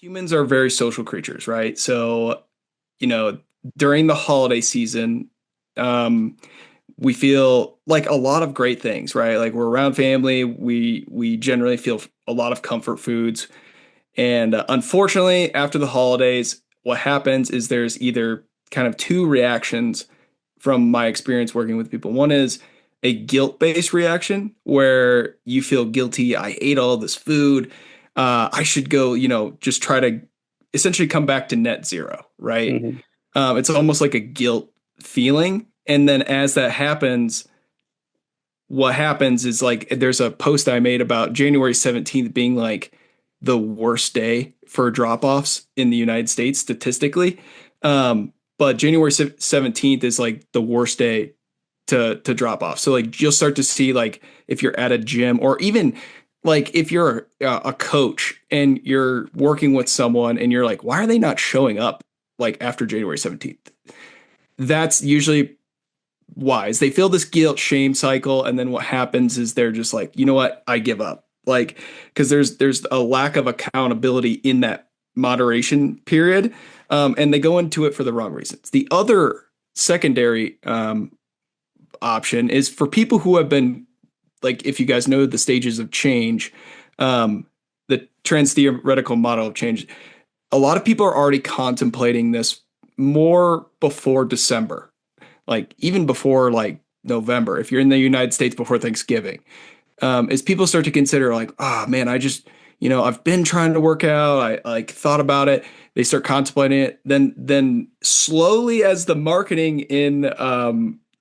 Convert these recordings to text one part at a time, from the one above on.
Humans are very social creatures, right? So, you know, during the holiday season, um, we feel like a lot of great things, right? Like we're around family, we generally feel a lot of comfort foods. And unfortunately, after the holidays, what happens is there's either kind of two reactions from my experience working with people. One is a guilt-based reaction where you feel guilty. I ate all this food. I should go, just try to essentially come back to net zero, right? Hmm. It's almost like a guilt feeling. And then as that happens, what happens is like there's a post I made about January 17th being like the worst day for drop-offs in the United States statistically. But January 17th is like the worst day to drop off. So like you'll start to see like if you're at a gym or even like if you're a coach and you're working with someone and you're like, why are they not showing up like after January 17th? That's usually wise. They feel this guilt shame cycle, and then what happens is they're just like, you know what, I give up. Like, because there's a lack of accountability in that moderation period, and they go into it for the wrong reasons. The other secondary option is for people who have been like, if you guys know the stages of change, the trans theoretical model of change. A lot of people are already contemplating this more before December, like even before like November, if you're in the United States before Thanksgiving, as people start to consider like, oh man, I've been trying to work out. I like thought about it. They start contemplating it. Then slowly as the marketing in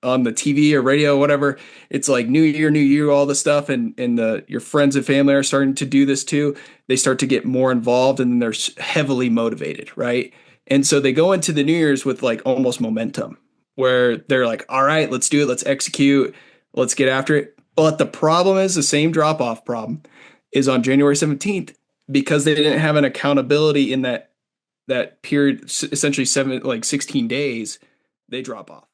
on the TV or radio or whatever, it's like new year, all this stuff, and the your friends and family are starting to do this too. They start to get more involved and they're heavily motivated, right? And so they go into the New Year's with like almost momentum where they're like, all right, let's do it, let's execute, let's get after it. But the problem is the same drop off problem is on January 17th because they didn't have an accountability in that period, essentially 16 days, they drop off.